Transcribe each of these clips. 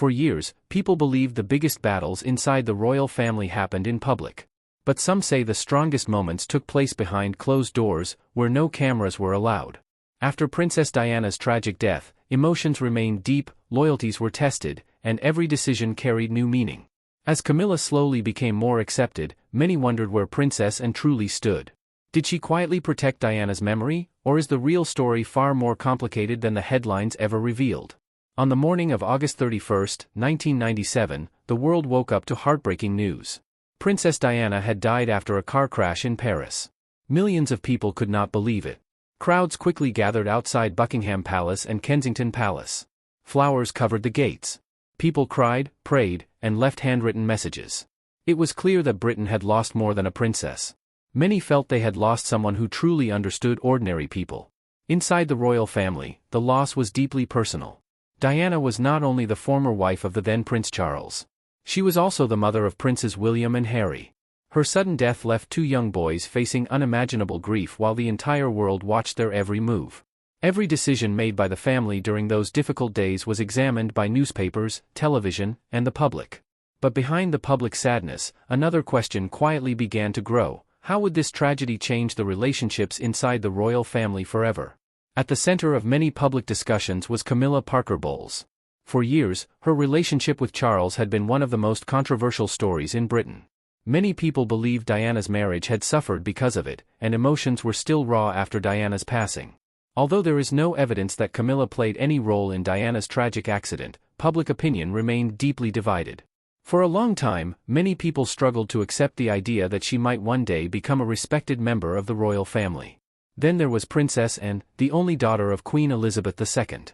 For years, people believed the biggest battles inside the royal family happened in public. But some say the strongest moments took place behind closed doors, where no cameras were allowed. After Princess Diana's tragic death, emotions remained deep, loyalties were tested, and every decision carried new meaning. As Camilla slowly became more accepted, many wondered where Princess Anne truly stood. Did she quietly protect Diana's memory, or is the real story far more complicated than the headlines ever revealed? On the morning of August 31, 1997, the world woke up to heartbreaking news. Princess Diana had died after a car crash in Paris. Millions of people could not believe it. Crowds quickly gathered outside Buckingham Palace and Kensington Palace. Flowers covered the gates. People cried, prayed, and left handwritten messages. It was clear that Britain had lost more than a princess. Many felt they had lost someone who truly understood ordinary people. Inside the royal family, the loss was deeply personal. Diana was not only the former wife of the then Prince Charles. She was also the mother of Princes William and Harry. Her sudden death left two young boys facing unimaginable grief while the entire world watched their every move. Every decision made by the family during those difficult days was examined by newspapers, television, and the public. But behind the public sadness, another question quietly began to grow: how would this tragedy change the relationships inside the royal family forever? At the center of many public discussions was Camilla Parker Bowles. For years, her relationship with Charles had been one of the most controversial stories in Britain. Many people believed Diana's marriage had suffered because of it, and emotions were still raw after Diana's passing. Although there is no evidence that Camilla played any role in Diana's tragic accident, public opinion remained deeply divided. For a long time, many people struggled to accept the idea that she might one day become a respected member of the royal family. Then there was Princess Anne, the only daughter of Queen Elizabeth II.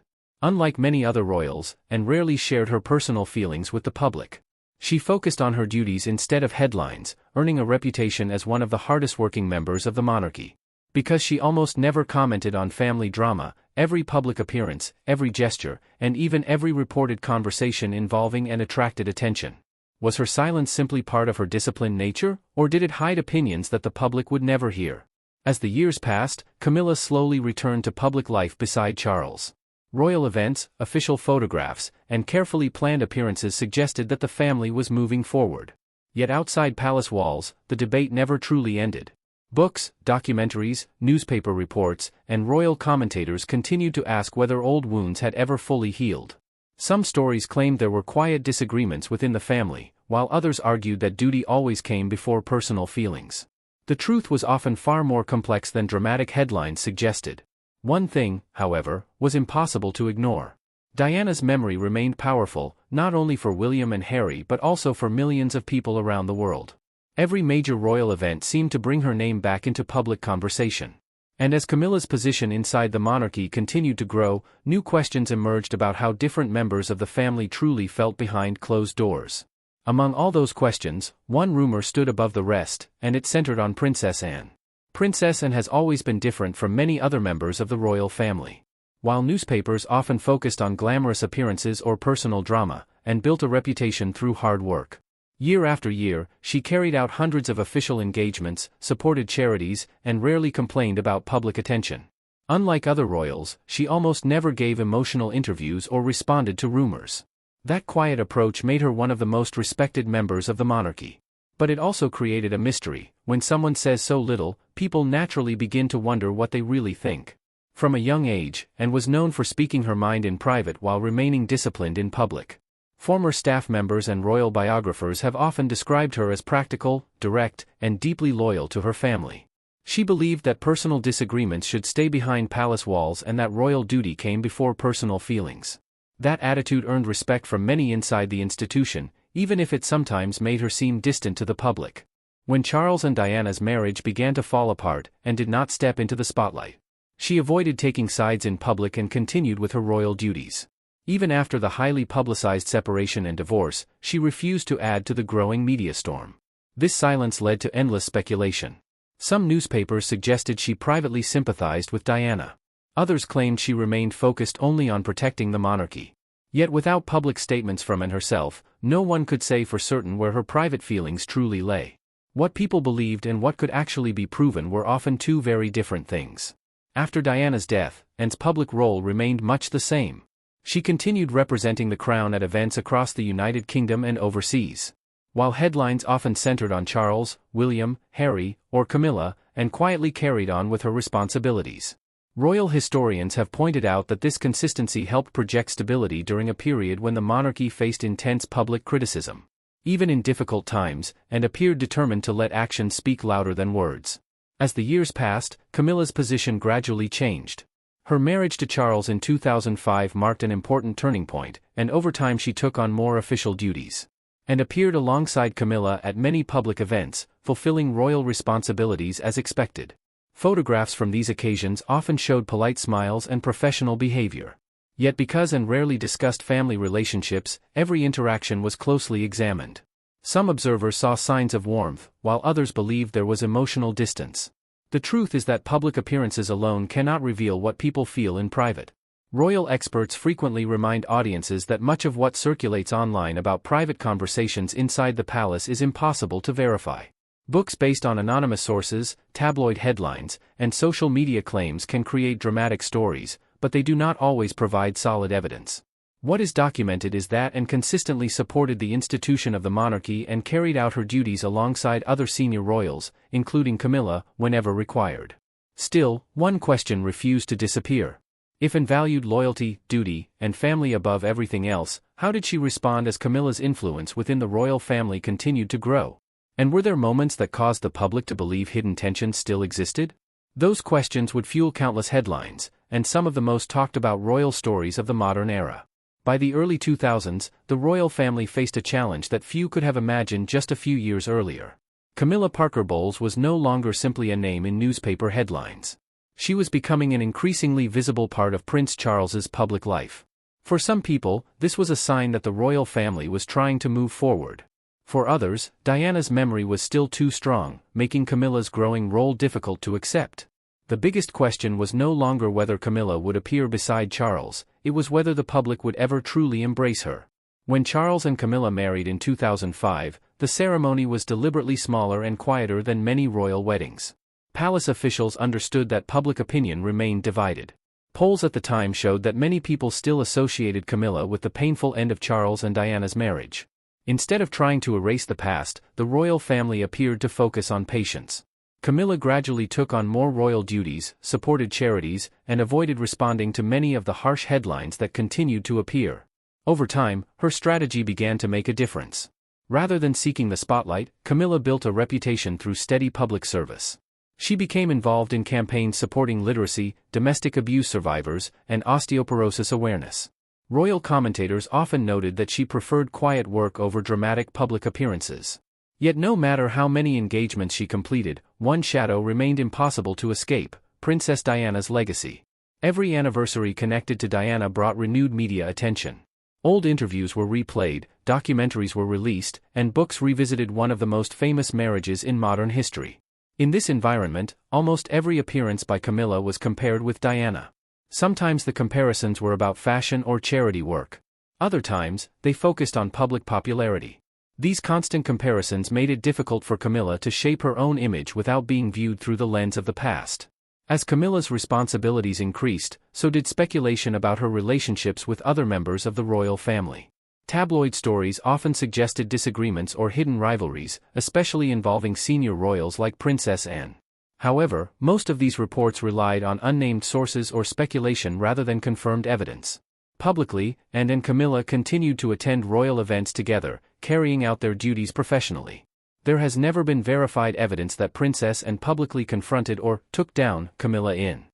Unlike many other royals, Anne rarely shared her personal feelings with the public. She focused on her duties instead of headlines, earning a reputation as one of the hardest-working members of the monarchy. Because she almost never commented on family drama, every public appearance, every gesture, and even every reported conversation involving Anne attracted attention. Was her silence simply part of her disciplined nature, or did it hide opinions that the public would never hear? As the years passed, Camilla slowly returned to public life beside Charles. Royal events, official photographs, and carefully planned appearances suggested that the family was moving forward. Yet outside palace walls, the debate never truly ended. Books, documentaries, newspaper reports, and royal commentators continued to ask whether old wounds had ever fully healed. Some stories claimed there were quiet disagreements within the family, while others argued that duty always came before personal feelings. The truth was often far more complex than dramatic headlines suggested. One thing, however, was impossible to ignore. Diana's memory remained powerful, not only for William and Harry but also for millions of people around the world. Every major royal event seemed to bring her name back into public conversation. And as Camilla's position inside the monarchy continued to grow, new questions emerged about how different members of the family truly felt behind closed doors. Among all those questions, one rumor stood above the rest, and it centered on Princess Anne. Princess Anne has always been different from many other members of the royal family. While newspapers often focused on glamorous appearances or personal drama, Anne built a reputation through hard work. Year after year, she carried out hundreds of official engagements, supported charities, and rarely complained about public attention. Unlike other royals, she almost never gave emotional interviews or responded to rumors. That quiet approach made her one of the most respected members of the monarchy. But it also created a mystery. When someone says so little, people naturally begin to wonder what they really think. From a young age, Anne was known for speaking her mind in private while remaining disciplined in public. Former staff members and royal biographers have often described her as practical, direct, and deeply loyal to her family. She believed that personal disagreements should stay behind palace walls and that royal duty came before personal feelings. That attitude earned respect from many inside the institution, even if it sometimes made her seem distant to the public. When Charles and Diana's marriage began to fall apart, Anne did not step into the spotlight. She avoided taking sides in public and continued with her royal duties. Even after the highly publicized separation and divorce, she refused to add to the growing media storm. This silence led to endless speculation. Some newspapers suggested she privately sympathized with Diana. Others claimed she remained focused only on protecting the monarchy. Yet without public statements from Anne herself, no one could say for certain where her private feelings truly lay. What people believed and what could actually be proven were often two very different things. After Diana's death, Anne's public role remained much the same. She continued representing the crown at events across the United Kingdom and overseas. While headlines often centered on Charles, William, Harry, or Camilla, and quietly carried on with her responsibilities. Royal historians have pointed out that this consistency helped project stability during a period when the monarchy faced intense public criticism, even in difficult times, and appeared determined to let actions speak louder than words. As the years passed, Camilla's position gradually changed. Her marriage to Charles in 2005 marked an important turning point, and over time she took on more official duties and appeared alongside Camilla at many public events, fulfilling royal responsibilities as expected. Photographs from these occasions often showed polite smiles and professional behavior. Yet because and rarely discussed family relationships, every interaction was closely examined. Some observers saw signs of warmth, while others believed there was emotional distance. The truth is that public appearances alone cannot reveal what people feel in private. Royal experts frequently remind audiences that much of what circulates online about private conversations inside the palace is impossible to verify. Books based on anonymous sources, tabloid headlines, and social media claims can create dramatic stories, but they do not always provide solid evidence. What is documented is that Anne consistently supported the institution of the monarchy and carried out her duties alongside other senior royals, including Camilla, whenever required. Still, one question refused to disappear. If Anne valued loyalty, duty, and family above everything else, how did she respond as Camilla's influence within the royal family continued to grow? And were there moments that caused the public to believe hidden tensions still existed? Those questions would fuel countless headlines, and some of the most talked about royal stories of the modern era. By the early 2000s, the royal family faced a challenge that few could have imagined just a few years earlier. Camilla Parker Bowles was no longer simply a name in newspaper headlines. She was becoming an increasingly visible part of Prince Charles's public life. For some people, this was a sign that the royal family was trying to move forward. For others, Diana's memory was still too strong, making Camilla's growing role difficult to accept. The biggest question was no longer whether Camilla would appear beside Charles, it was whether the public would ever truly embrace her. When Charles and Camilla married in 2005, the ceremony was deliberately smaller and quieter than many royal weddings. Palace officials understood that public opinion remained divided. Polls at the time showed that many people still associated Camilla with the painful end of Charles and Diana's marriage. Instead of trying to erase the past, the royal family appeared to focus on patience. Camilla gradually took on more royal duties, supported charities, and avoided responding to many of the harsh headlines that continued to appear. Over time, her strategy began to make a difference. Rather than seeking the spotlight, Camilla built a reputation through steady public service. She became involved in campaigns supporting literacy, domestic abuse survivors, and osteoporosis awareness. Royal commentators often noted that she preferred quiet work over dramatic public appearances. Yet no matter how many engagements she completed, one shadow remained impossible to escape: Princess Diana's legacy. Every anniversary connected to Diana brought renewed media attention. Old interviews were replayed, documentaries were released, and books revisited one of the most famous marriages in modern history. In this environment, almost every appearance by Camilla was compared with Diana. Sometimes the comparisons were about fashion or charity work. Other times, they focused on public popularity. These constant comparisons made it difficult for Camilla to shape her own image without being viewed through the lens of the past. As Camilla's responsibilities increased, so did speculation about her relationships with other members of the royal family. Tabloid stories often suggested disagreements or hidden rivalries, especially involving senior royals like Princess Anne. However, most of these reports relied on unnamed sources or speculation rather than confirmed evidence. Publicly, Anne and Camilla continued to attend royal events together, carrying out their duties professionally. There has never been verified evidence that Princess Anne publicly confronted or took down Camilla in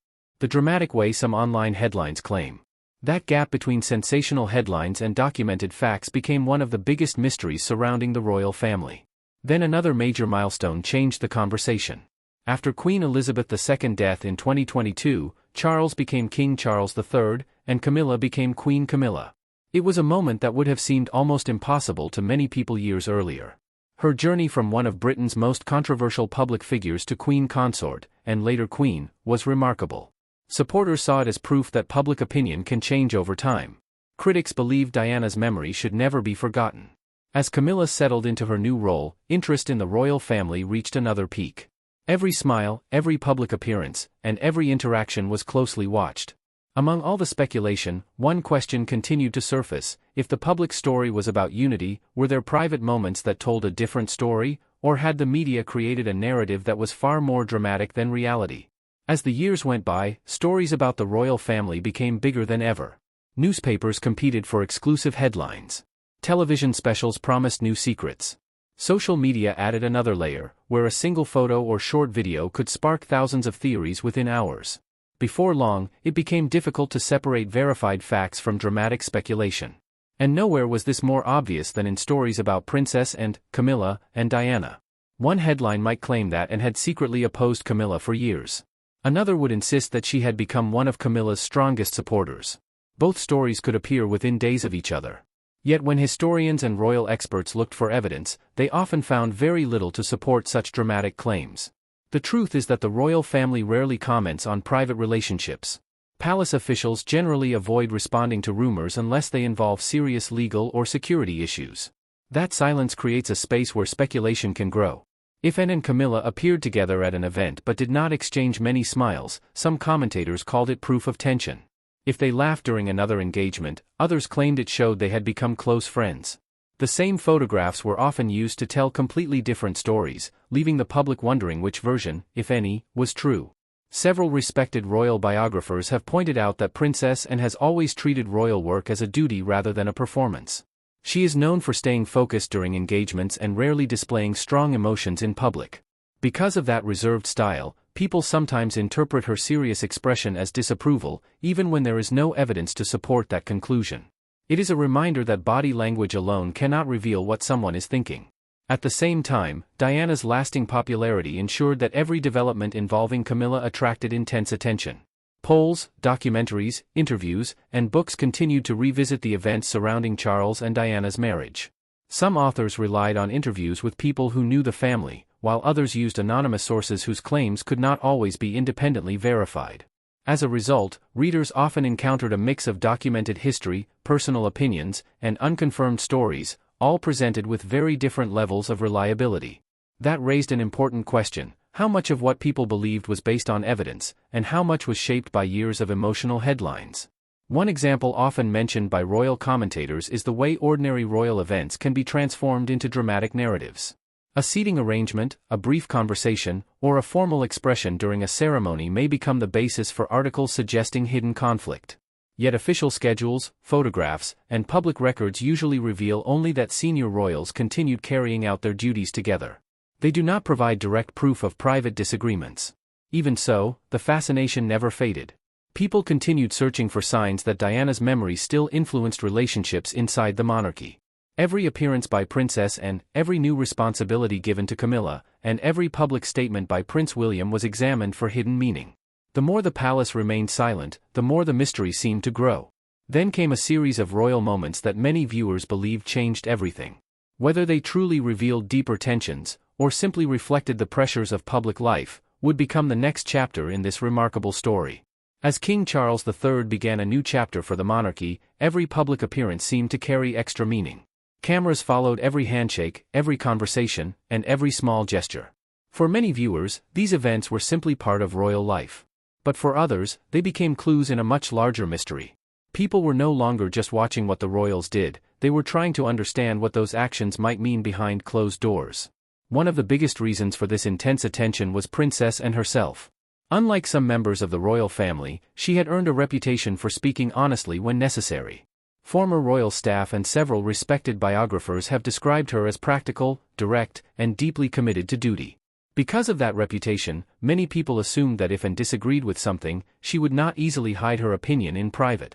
the dramatic way some online headlines claim. That gap between sensational headlines and documented facts became one of the biggest mysteries surrounding the royal family. Then another major milestone changed the conversation. After Queen Elizabeth II's death in 2022, Charles became King Charles III, and Camilla became Queen Camilla. It was a moment that would have seemed almost impossible to many people years earlier. Her journey from one of Britain's most controversial public figures to Queen Consort, and later Queen, was remarkable. Supporters saw it as proof that public opinion can change over time. Critics believed Diana's memory should never be forgotten. As Camilla settled into her new role, interest in the royal family reached another peak. Every smile, every public appearance, and every interaction was closely watched. Among all the speculation, one question continued to surface: if the public story was about unity, were there private moments that told a different story, or had the media created a narrative that was far more dramatic than reality? As the years went by, stories about the royal family became bigger than ever. Newspapers competed for exclusive headlines. Television specials promised new secrets. Social media added another layer, where a single photo or short video could spark thousands of theories within hours. Before long, it became difficult to separate verified facts from dramatic speculation. And nowhere was this more obvious than in stories about Princess and Camilla and Diana. One headline might claim that and had secretly opposed Camilla for years. Another would insist that she had become one of Camilla's strongest supporters. Both stories could appear within days of each other. Yet when historians and royal experts looked for evidence, they often found very little to support such dramatic claims. The truth is that the royal family rarely comments on private relationships. Palace officials generally avoid responding to rumors unless they involve serious legal or security issues. That silence creates a space where speculation can grow. If Anne and Camilla appeared together at an event but did not exchange many smiles, some commentators called it proof of tension. If they laughed during another engagement, others claimed it showed they had become close friends. The same photographs were often used to tell completely different stories, leaving the public wondering which version, if any, was true. Several respected royal biographers have pointed out that Princess Anne has always treated royal work as a duty rather than a performance. She is known for staying focused during engagements and rarely displaying strong emotions in public. Because of that reserved style, people sometimes interpret her serious expression as disapproval, even when there is no evidence to support that conclusion. It is a reminder that body language alone cannot reveal what someone is thinking. At the same time, Diana's lasting popularity ensured that every development involving Camilla attracted intense attention. Polls, documentaries, interviews, and books continued to revisit the events surrounding Charles and Diana's marriage. Some authors relied on interviews with people who knew the family, while others used anonymous sources whose claims could not always be independently verified. As a result, readers often encountered a mix of documented history, personal opinions, and unconfirmed stories, all presented with very different levels of reliability. That raised an important question: how much of what people believed was based on evidence, and how much was shaped by years of emotional headlines? One example often mentioned by royal commentators is the way ordinary royal events can be transformed into dramatic narratives. A seating arrangement, a brief conversation, or a formal expression during a ceremony may become the basis for articles suggesting hidden conflict. Yet official schedules, photographs, and public records usually reveal only that senior royals continued carrying out their duties together. They do not provide direct proof of private disagreements. Even so, the fascination never faded. People continued searching for signs that Diana's memory still influenced relationships inside the monarchy. Every appearance by Princess Anne, every new responsibility given to Camilla, and every public statement by Prince William was examined for hidden meaning. The more the palace remained silent, the more the mystery seemed to grow. Then came a series of royal moments that many viewers believed changed everything. Whether they truly revealed deeper tensions, or simply reflected the pressures of public life, would become the next chapter in this remarkable story. As King Charles III began a new chapter for the monarchy, every public appearance seemed to carry extra meaning. Cameras followed every handshake, every conversation, and every small gesture. For many viewers, these events were simply part of royal life. But for others, they became clues in a much larger mystery. People were no longer just watching what the royals did, they were trying to understand what those actions might mean behind closed doors. One of the biggest reasons for this intense attention was Princess Anne herself. Unlike some members of the royal family, she had earned a reputation for speaking honestly when necessary. Former royal staff and several respected biographers have described her as practical, direct, and deeply committed to duty. Because of that reputation, many people assumed that if Anne disagreed with something, she would not easily hide her opinion in private.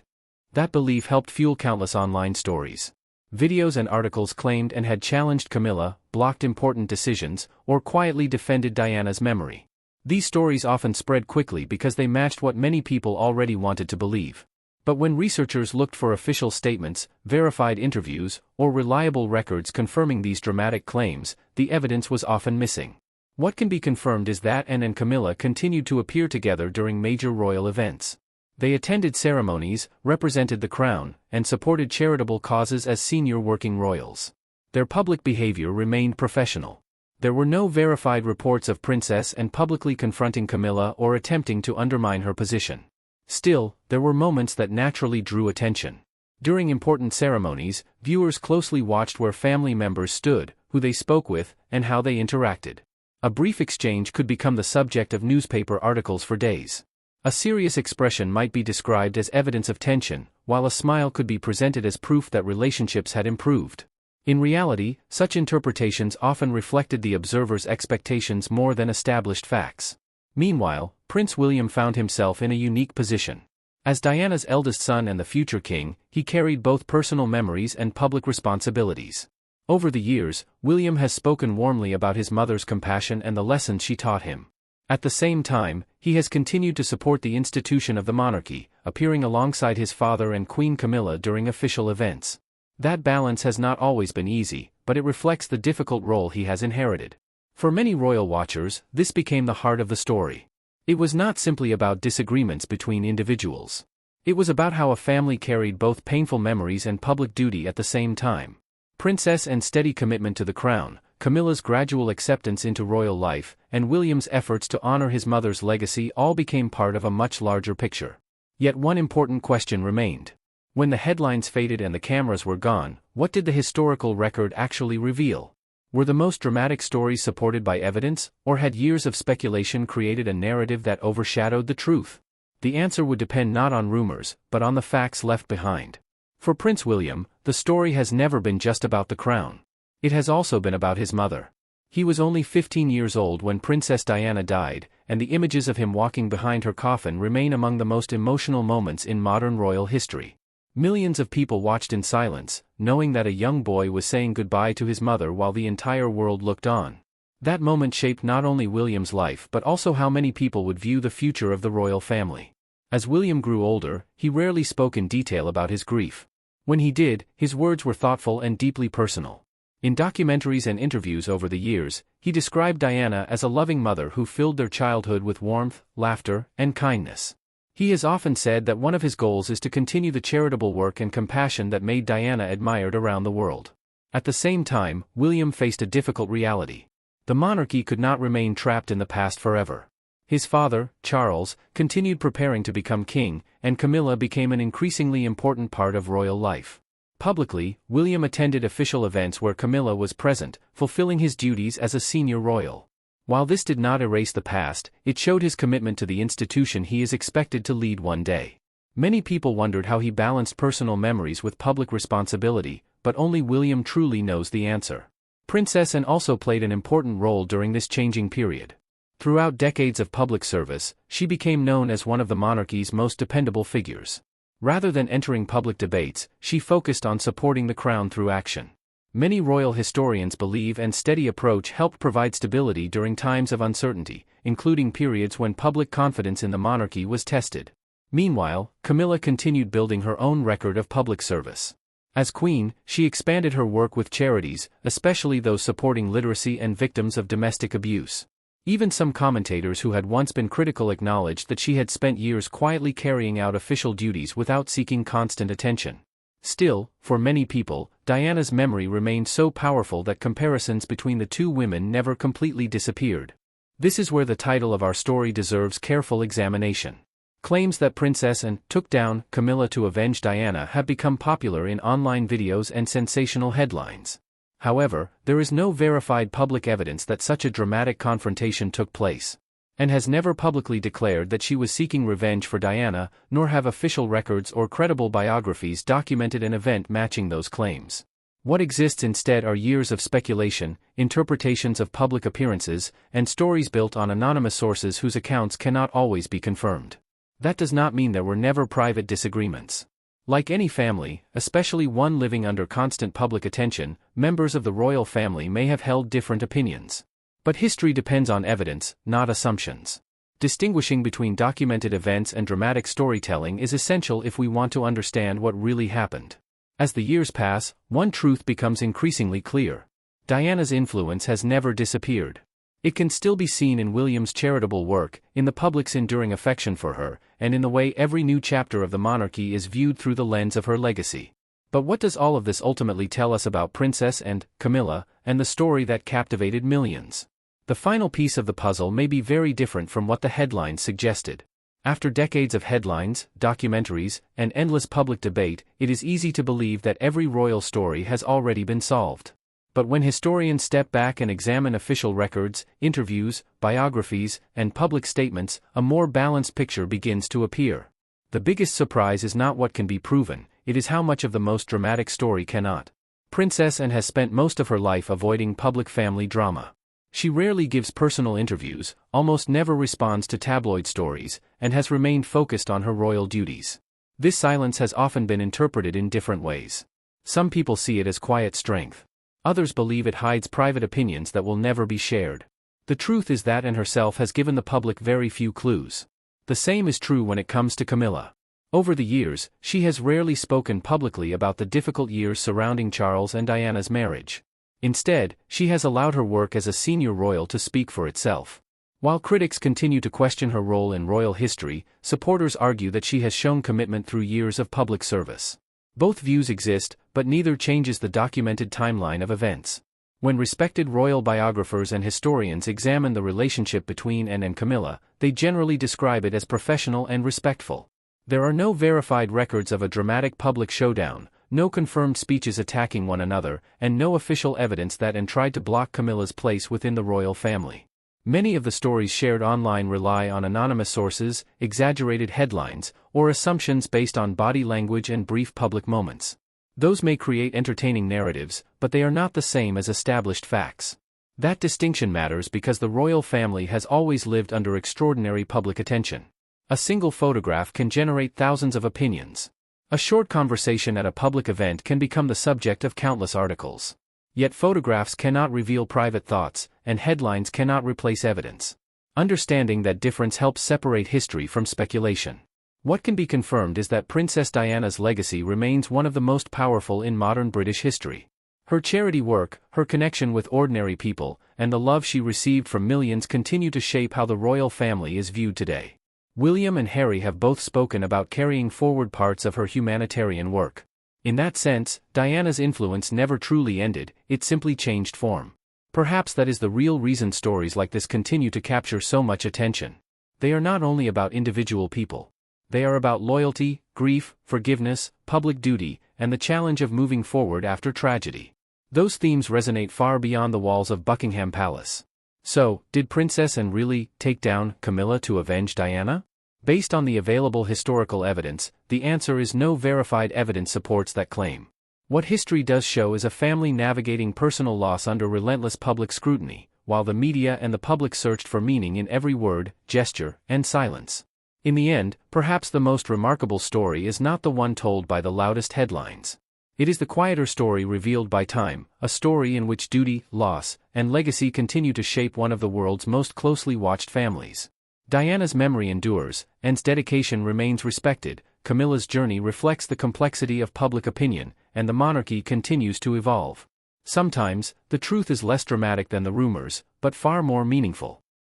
That belief helped fuel countless online stories. Videos and articles claimed Anne had challenged Camilla, blocked important decisions, or quietly defended Diana's memory. These stories often spread quickly because they matched what many people already wanted to believe. But when researchers looked for official statements, verified interviews, or reliable records confirming these dramatic claims, the evidence was often missing. What can be confirmed is that Anne and Camilla continued to appear together during major royal events. They attended ceremonies, represented the crown, and supported charitable causes as senior working royals. Their public behavior remained professional. There were no verified reports of Princess Anne publicly confronting Camilla or attempting to undermine her position. Still, there were moments that naturally drew attention. During important ceremonies, viewers closely watched where family members stood, who they spoke with, and how they interacted. A brief exchange could become the subject of newspaper articles for days. A serious expression might be described as evidence of tension, while a smile could be presented as proof that relationships had improved. In reality, such interpretations often reflected the observer's expectations more than established facts. Meanwhile, Prince William found himself in a unique position. As Diana's eldest son and the future king, he carried both personal memories and public responsibilities. Over the years, William has spoken warmly about his mother's compassion and the lessons she taught him. At the same time, he has continued to support the institution of the monarchy, appearing alongside his father and Queen Camilla during official events. That balance has not always been easy, but it reflects the difficult role he has inherited. For many royal watchers, this became the heart of the story. It was not simply about disagreements between individuals. It was about how a family carried both painful memories and public duty at the same time. Princess and steady commitment to the crown, Camilla's gradual acceptance into royal life, and William's efforts to honor his mother's legacy all became part of a much larger picture. Yet one important question remained. When the headlines faded and the cameras were gone, what did the historical record actually reveal? Were the most dramatic stories supported by evidence, or had years of speculation created a narrative that overshadowed the truth? The answer would depend not on rumors, but on the facts left behind. For Prince William, the story has never been just about the crown. It has also been about his mother. He was only 15 years old when Princess Diana died, and the images of him walking behind her coffin remain among the most emotional moments in modern royal history. Millions of people watched in silence, knowing that a young boy was saying goodbye to his mother while the entire world looked on. That moment shaped not only William's life but also how many people would view the future of the royal family. As William grew older, he rarely spoke in detail about his grief. When he did, his words were thoughtful and deeply personal. In documentaries and interviews over the years, he described Diana as a loving mother who filled their childhood with warmth, laughter, and kindness. He has often said that one of his goals is to continue the charitable work and compassion that made Diana admired around the world. At the same time, William faced a difficult reality. The monarchy could not remain trapped in the past forever. His father, Charles, continued preparing to become king, and Camilla became an increasingly important part of royal life. Publicly, William attended official events where Camilla was present, fulfilling his duties as a senior royal. While this did not erase the past, it showed his commitment to the institution he is expected to lead one day. Many people wondered how he balanced personal memories with public responsibility, but only William truly knows the answer. Princess Anne also played an important role during this changing period. Throughout decades of public service, she became known as one of the monarchy's most dependable figures. Rather than entering public debates, she focused on supporting the crown through action. Many royal historians believe Anne's steady approach helped provide stability during times of uncertainty, including periods when public confidence in the monarchy was tested. Meanwhile, Camilla continued building her own record of public service. As queen, she expanded her work with charities, especially those supporting literacy and victims of domestic abuse. Even some commentators who had once been critical acknowledged that she had spent years quietly carrying out official duties without seeking constant attention. Still, for many people, Diana's memory remained so powerful that comparisons between the two women never completely disappeared. This is where the title of our story deserves careful examination. Claims that Princess Anne took down Camilla to avenge Diana have become popular in online videos and sensational headlines. However, there is no verified public evidence that such a dramatic confrontation took place. Anne has never publicly declared that she was seeking revenge for Diana, nor have official records or credible biographies documented an event matching those claims. What exists instead are years of speculation, interpretations of public appearances, and stories built on anonymous sources whose accounts cannot always be confirmed. That does not mean there were never private disagreements. Like any family, especially one living under constant public attention, members of the royal family may have held different opinions. But history depends on evidence, not assumptions. Distinguishing between documented events and dramatic storytelling is essential if we want to understand what really happened. As the years pass, one truth becomes increasingly clear. Diana's influence has never disappeared. It can still be seen in William's charitable work, in the public's enduring affection for her, and in the way every new chapter of the monarchy is viewed through the lens of her legacy. But what does all of this ultimately tell us about Princess and Camilla, and the story that captivated millions? The final piece of the puzzle may be very different from what the headlines suggested. After decades of headlines, documentaries, and endless public debate, it is easy to believe that every royal story has already been solved. But when historians step back and examine official records, interviews, biographies, and public statements, a more balanced picture begins to appear. The biggest surprise is not what can be proven, it is how much of the most dramatic story cannot. Princess Anne has spent most of her life avoiding public family drama. She rarely gives personal interviews, almost never responds to tabloid stories, and has remained focused on her royal duties. This silence has often been interpreted in different ways. Some people see it as quiet strength. Others believe it hides private opinions that will never be shared. The truth is that Anne herself has given the public very few clues. The same is true when it comes to Camilla. Over the years, she has rarely spoken publicly about the difficult years surrounding Charles and Diana's marriage. Instead, she has allowed her work as a senior royal to speak for itself. While critics continue to question her role in royal history, supporters argue that she has shown commitment through years of public service. Both views exist, but neither changes the documented timeline of events. When respected royal biographers and historians examine the relationship between Anne and Camilla, they generally describe it as professional and respectful. There are no verified records of a dramatic public showdown, no confirmed speeches attacking one another, and no official evidence that Anne tried to block Camilla's place within the royal family. Many of the stories shared online rely on anonymous sources, exaggerated headlines, or assumptions based on body language and brief public moments. Those may create entertaining narratives, but they are not the same as established facts. That distinction matters because the royal family has always lived under extraordinary public attention. A single photograph can generate thousands of opinions. A short conversation at a public event can become the subject of countless articles. Yet photographs cannot reveal private thoughts, and headlines cannot replace evidence. Understanding that difference helps separate history from speculation. What can be confirmed is that Princess Diana's legacy remains one of the most powerful in modern British history. Her charity work, her connection with ordinary people, and the love she received from millions continue to shape how the royal family is viewed today. William and Harry have both spoken about carrying forward parts of her humanitarian work. In that sense, Diana's influence never truly ended, it simply changed form. Perhaps that is the real reason stories like this continue to capture so much attention. They are not only about individual people. They are about loyalty, grief, forgiveness, public duty, and the challenge of moving forward after tragedy. Those themes resonate far beyond the walls of Buckingham Palace. So, did Princess Anne really take down Camilla to avenge Diana? Based on the available historical evidence, the answer is no. Verified evidence supports that claim. What history does show is a family navigating personal loss under relentless public scrutiny, while the media and the public searched for meaning in every word, gesture, and silence. In the end, perhaps the most remarkable story is not the one told by the loudest headlines. It is the quieter story revealed by time, a story in which duty, loss, and legacy continue to shape one of the world's most closely watched families. Diana's memory endures, Anne's dedication remains respected, Camilla's journey reflects the complexity of public opinion, and the monarchy continues to evolve. Sometimes, the truth is less dramatic than the rumors, but far more meaningful.